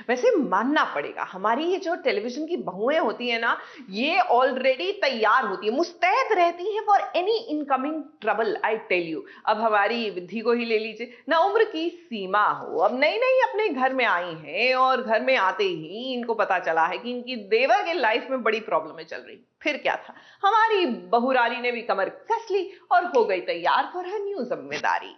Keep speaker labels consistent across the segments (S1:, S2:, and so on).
S1: वैसे मानना पड़ेगा, हमारी ये जो टेलीविजन की बहुएं होती है ना, ये ऑलरेडी तैयार होती है, मुस्तैद रहती हैं for any incoming trouble. I tell you, अब हमारी विधि को ही ले लीजिए ना, उम्र की सीमा हो, अब नई नई अपने घर में आई हैं और घर में आते ही इनको पता चला है कि इनकी देवर के लाइफ में बड़ी प्रॉब्लमें चल रही। फिर क्या था, हमारी बहुरानी ने भी कमर कस ली और हो गई तैयार फॉर हर न्यू जिम्मेदारी।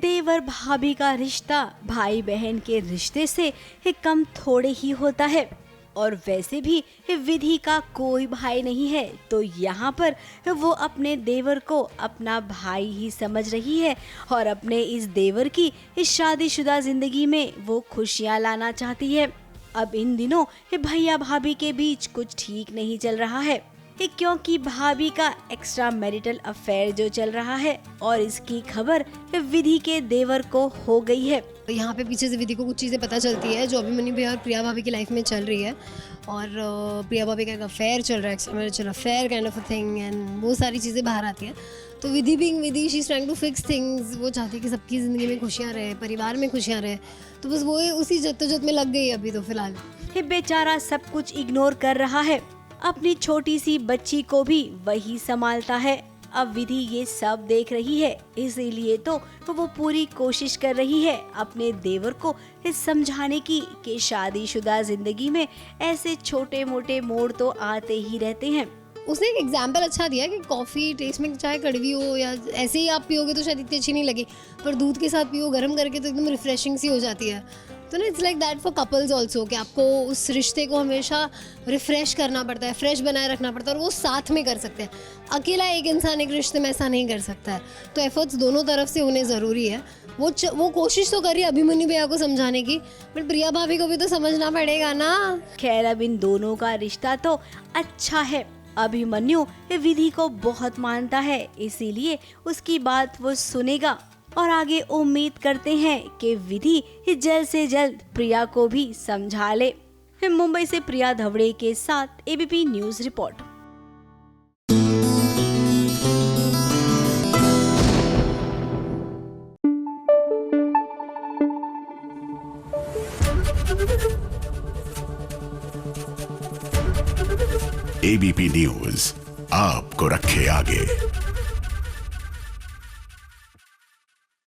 S2: देवर भाभी का रिश्ता भाई बहन के रिश्ते से कम थोड़े ही होता है, और वैसे भी विधि का कोई भाई नहीं है, तो यहाँ पर वो अपने देवर को अपना भाई ही समझ रही है और अपने इस देवर की इस शादीशुदा जिंदगी में वो खुशियाँ लाना चाहती है। अब इन दिनों भैया भाभी के बीच कुछ ठीक नहीं चल रहा है, क्योंकि भाभी का एक्स्ट्रा मैरिटल अफेयर जो चल रहा है और इसकी खबर विधि के देवर को हो गई है।
S3: यहाँ पे पीछे से विधि को कुछ चीज़ें पता चलती है जो अभिमन्यु भैया और प्रिया भाभी की लाइफ में चल रही है, और प्रिया भाभी का एक अफेयर चल रहा है, extra marital affair kind of a thing, and वो सारी चीज़ें बाहर आती हैं। तो Vidhi being Vidhi, she is trying to fix things. वो चाहती है कि सबकी ज़िंदगी में खुशियाँ रहे, परिवार में खुशियाँ रहे, तो बस वो उसी जद्दोजहद में लग गई अभी तो फिलहाल।
S2: बेचारा सब कुछ इग्नोर कर रहा है, अपनी छोटी सी बच्ची को भी वही संभालता है। अब विधि ये सब देख रही है, इसीलिए तो वो पूरी कोशिश कर रही है अपने देवर को समझाने की कि शादीशुदा जिंदगी में ऐसे छोटे मोटे मोड़ तो आते ही रहते हैं।
S3: उसने एक एग्जाम्पल अच्छा दिया कि कॉफ़ी टेस्ट में चाहे कड़वी हो या ऐसे ही आप पियोगे तो शायद इतनी अच्छी नहीं लगे, पर दूध के साथ पियो गर्म करके तो एकदम रिफ्रेशिंग सी हो जाती है। तो ना it's like that for couples also, कि आपको उस रिश्ते को हमेशा रिफ्रेश करना पड़ता है, फ्रेश बनाए रखना पड़ता है, और वो साथ में कर सकते हैं। अकेला एक इंसान एक रिश्ते में ऐसा नहीं कर सकता है, तो एफर्ट्स दोनों तरफ से होने ज़रूरी है। वो कोशिश तो करिए अभिमन्यु भैया को समझाने की, बट प्रिया भाभी को भी तो समझना पड़ेगा ना।
S2: खैर, अब इन दोनों का रिश्ता तो अच्छा है। अभिमन्यु विधि को बहुत मानता है, इसीलिए उसकी बात वो सुनेगा, और आगे उम्मीद करते हैं कि विधि जल्द से जल्द प्रिया को भी समझा ले। मुंबई से प्रिया धवड़े के साथ ABP news report.
S4: ABP news आपको रखे आगे।